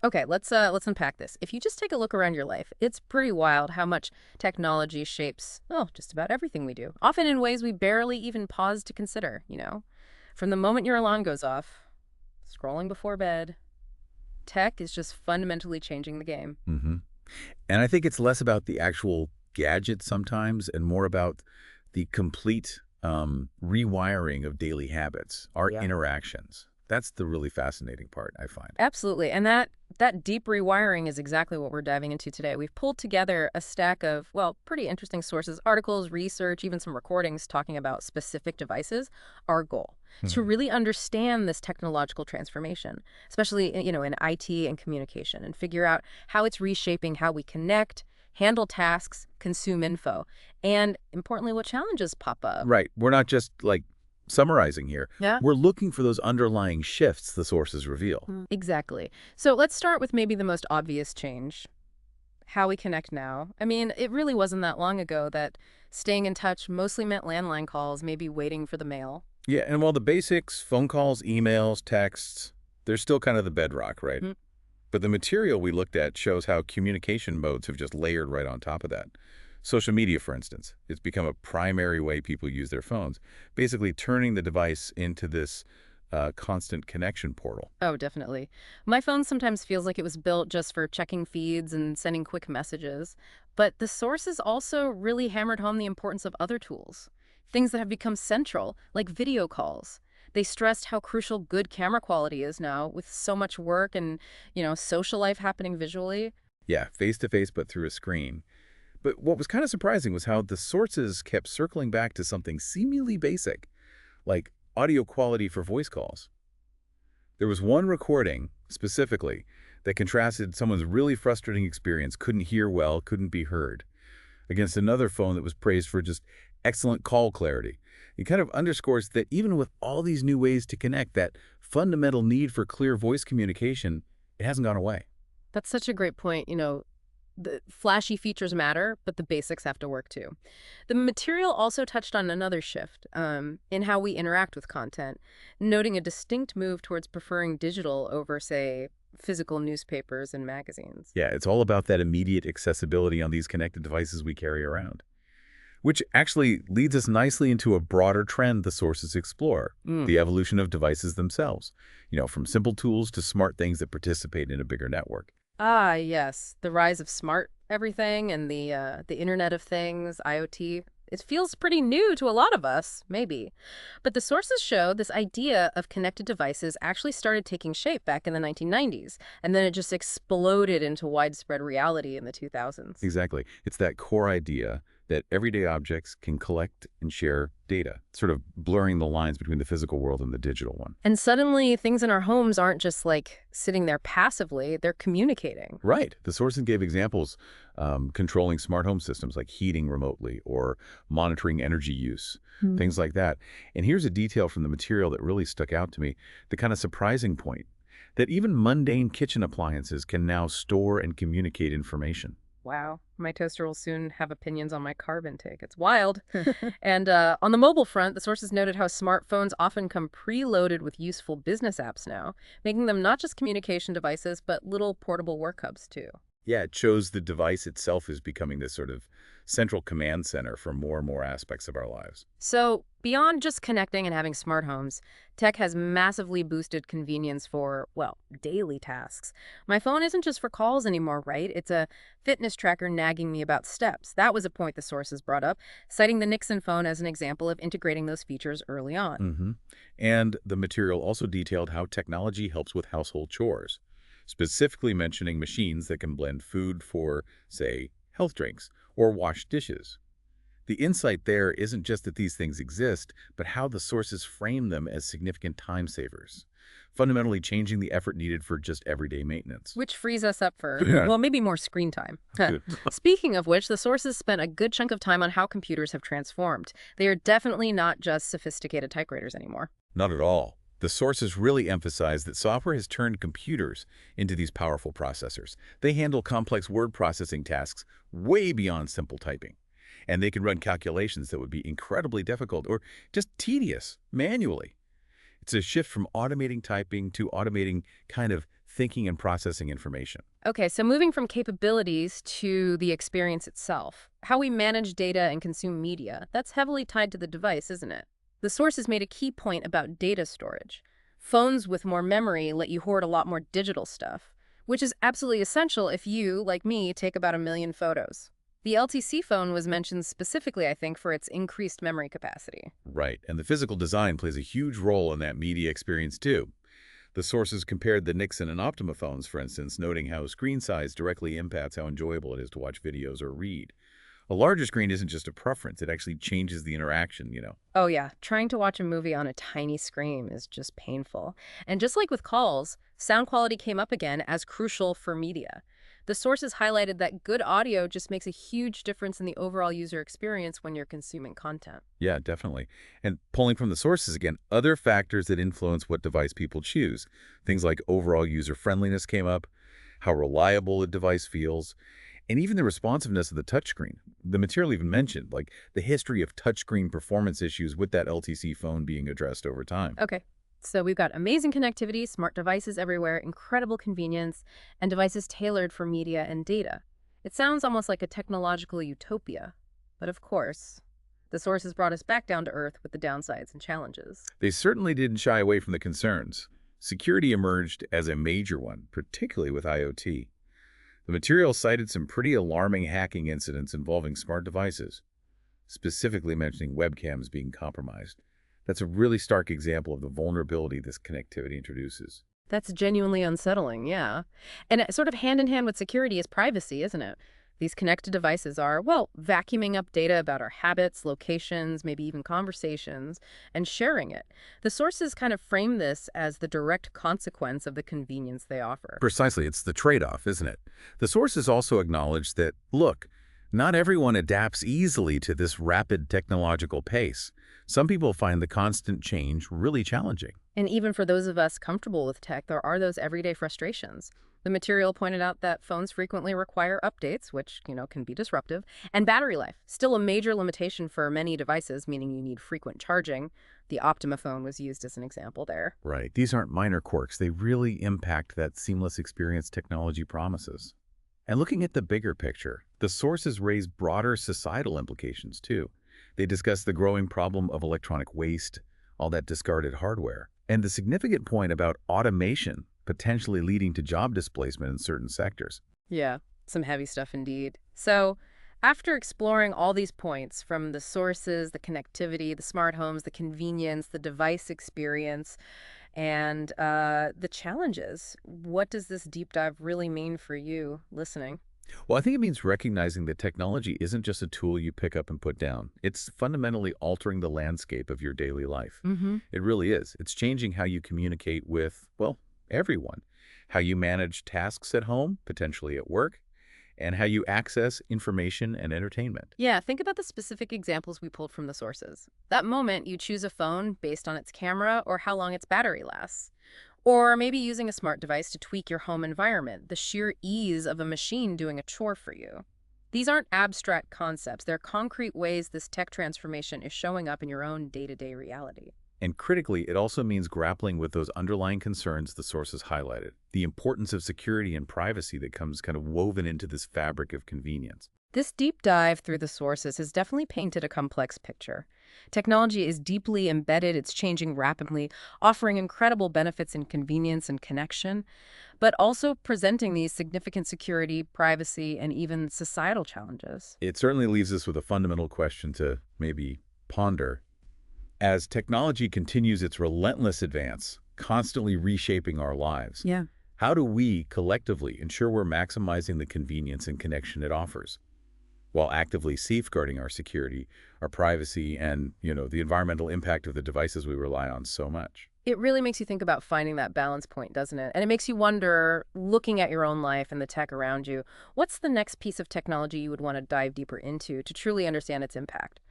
Okay, let's unpack this. If you just take a look around your life, it's pretty wild how much technology shapes, oh, just about everything we do, often in ways we barely even pause to consider. From the moment your alarm goes off, scrolling before bed, tech is just fundamentally changing the game. hmm And I think it's less about the actual gadget sometimes and more about the complete rewiring of daily habits, our Yeah. interactions. That's the really fascinating part, I find. Absolutely. And that deep rewiring is exactly what we're diving into today. We've pulled together a stack of, well, pretty interesting sources, articles, research, even some recordings talking about specific devices. Our goal is to Mhm. really understand this technological transformation, especially, in IT and communication, and figure out how it's reshaping how we connect, handle tasks, consume info, and importantly, what challenges pop up. Right. We're not just like summarizing here. Yeah. We're looking for those underlying shifts the sources reveal. Exactly. So let's start with maybe the most obvious change, how we connect now. I mean, it really wasn't that long ago that staying in touch mostly meant landline calls, maybe waiting for the mail. Yeah, and while the basics, phone calls, emails, texts, they're still kind of the bedrock, right? Mm. But the material we looked at shows how communication modes have just layered right on top of that. Social media, for instance, it's become a primary way people use their phones, basically turning the device into this constant connection portal. Oh, definitely. My phone sometimes feels like it was built just for checking feeds and sending quick messages. But the sources also really hammered home the importance of other tools, things that have become central, like video calls. They stressed how crucial good camera quality is now with so much work and, social life happening visually. Yeah, face-to-face but through a screen. But what was kind of surprising was how the sources kept circling back to something seemingly basic, like audio quality for voice calls. There was one recording, specifically, that contrasted someone's really frustrating experience, couldn't hear well, couldn't be heard, against another phone that was praised for just excellent call clarity. It kind of underscores that even with all these new ways to connect, that fundamental need for clear voice communication, it hasn't gone away. That's such a great point. The flashy features matter, but the basics have to work too. The material also touched on another shift in how we interact with content, noting a distinct move towards preferring digital over, say, physical newspapers and magazines. Yeah, it's all about that immediate accessibility on these connected devices we carry around. Which actually leads us nicely into a broader trend the sources explore, Mm. the evolution of devices themselves, from simple tools to smart things that participate in a bigger network. Ah, yes, the rise of smart everything and the Internet of Things, IoT. It feels pretty new to a lot of us, maybe. But the sources show this idea of connected devices actually started taking shape back in the 1990s, and then it just exploded into widespread reality in the 2000s. Exactly. It's that core idea that everyday objects can collect and share data, sort of blurring the lines between the physical world and the digital one. And suddenly, things in our homes aren't just like sitting there passively, they're communicating. Right. The sources gave examples controlling smart home systems like heating remotely or monitoring energy use, things like that. And here's a detail from the material that really stuck out to me, the kind of surprising point, that even mundane kitchen appliances can now store and communicate information. Wow, my toaster will soon have opinions on my carb intake. It's wild. And on the mobile front, the sources noted how smartphones often come preloaded with useful business apps now, making them not just communication devices, but little portable work hubs too. Yeah, it shows the device itself is becoming this sort of central command center for more and more aspects of our lives. So, beyond just connecting and having smart homes, tech has massively boosted convenience for, well, daily tasks. My phone isn't just for calls anymore, right? It's a fitness tracker nagging me about steps. That was a point the sources brought up, citing the Nixon phone as an example of integrating those features early on. hmm And the material also detailed how technology helps with household chores, specifically mentioning machines that can blend food for, say, health drinks or wash dishes. The insight there isn't just that these things exist, but how the sources frame them as significant time savers, fundamentally changing the effort needed for just everyday maintenance. Which frees us up for, Yeah. well, maybe more screen time. Good. Speaking of which, the sources spent a good chunk of time on how computers have transformed. They are definitely not just sophisticated typewriters anymore. Not at all. The sources really emphasize that software has turned computers into these powerful processors. They handle complex word processing tasks way beyond simple typing. And they can run calculations that would be incredibly difficult or just tedious manually. It's a shift from automating typing to automating kind of thinking and processing information. Okay, so moving from capabilities to the experience itself, how we manage data and consume media, that's heavily tied to the device, isn't it? The source has made a key point about data storage. Phones with more memory let you hoard a lot more digital stuff, which is absolutely essential if you, like me, take about 1 million photos. The LTC phone was mentioned specifically, I think, for its increased memory capacity. Right, and the physical design plays a huge role in that media experience too. The sources compared the Nixon and Optima phones, for instance, noting how screen size directly impacts how enjoyable it is to watch videos or read. A larger screen isn't just a preference, it actually changes the interaction. Oh yeah, trying to watch a movie on a tiny screen is just painful. And just like with calls, sound quality came up again as crucial for media. The sources highlighted that good audio just makes a huge difference in the overall user experience when you're consuming content. Yeah, definitely. And pulling from the sources again, other factors that influence what device people choose. Things like overall user friendliness came up, how reliable a device feels, and even the responsiveness of the touchscreen. The material even mentioned, like the history of touchscreen performance issues with that LTC phone being addressed over time. Okay, so we've got amazing connectivity, smart devices everywhere, incredible convenience, and devices tailored for media and data. It sounds almost like a technological utopia. But of course, the sources brought us back down to earth with the downsides and challenges. They certainly didn't shy away from the concerns. Security emerged as a major one, particularly with IoT. The material cited some pretty alarming hacking incidents involving smart devices, specifically mentioning webcams being compromised. That's a really stark example of the vulnerability this connectivity introduces. That's genuinely unsettling, yeah. And sort of hand in hand with security is privacy, isn't it? These connected devices are, well, vacuuming up data about our habits, locations, maybe even conversations, and sharing it. The sources kind of frame this as the direct consequence of the convenience they offer. Precisely, it's the trade-off, isn't it? The sources also acknowledge that, look, not everyone adapts easily to this rapid technological pace. Some people find the constant change really challenging. And even for those of us comfortable with tech, there are those everyday frustrations. The material pointed out that phones frequently require updates, which, can be disruptive, and battery life, still a major limitation for many devices, meaning you need frequent charging. The Optima phone was used as an example there. Right. These aren't minor quirks. They really impact that seamless experience technology promises. And looking at the bigger picture, the sources raise broader societal implications, too. They discuss the growing problem of electronic waste, all that discarded hardware, and the significant point about automation potentially leading to job displacement in certain sectors. Yeah, some heavy stuff indeed. So, after exploring all these points from the sources, the connectivity, the smart homes, the convenience, the device experience, and the challenges, what does this deep dive really mean for you listening? Well, I think it means recognizing that technology isn't just a tool you pick up and put down. It's fundamentally altering the landscape of your daily life. Mm-hmm. It really is. It's changing how you communicate with, well, everyone. How you manage tasks at home, potentially at work, and how you access information and entertainment. Yeah, think about the specific examples we pulled from the sources. That moment you choose a phone based on its camera or how long its battery lasts. Or maybe using a smart device to tweak your home environment, the sheer ease of a machine doing a chore for you. These aren't abstract concepts. They're concrete ways this tech transformation is showing up in your own day-to-day reality. And critically, it also means grappling with those underlying concerns the sources highlighted, the importance of security and privacy that comes kind of woven into this fabric of convenience. This deep dive through the sources has definitely painted a complex picture. Technology is deeply embedded, it's changing rapidly, offering incredible benefits in convenience and connection, but also presenting these significant security, privacy, and even societal challenges. It certainly leaves us with a fundamental question to maybe ponder. As technology continues its relentless advance, constantly reshaping our lives, Yeah. how do we collectively ensure we're maximizing the convenience and connection it offers, while actively safeguarding our security, our privacy, and, the environmental impact of the devices we rely on so much? It really makes you think about finding that balance point, doesn't it? And it makes you wonder, looking at your own life and the tech around you, what's the next piece of technology you would want to dive deeper into to truly understand its impact?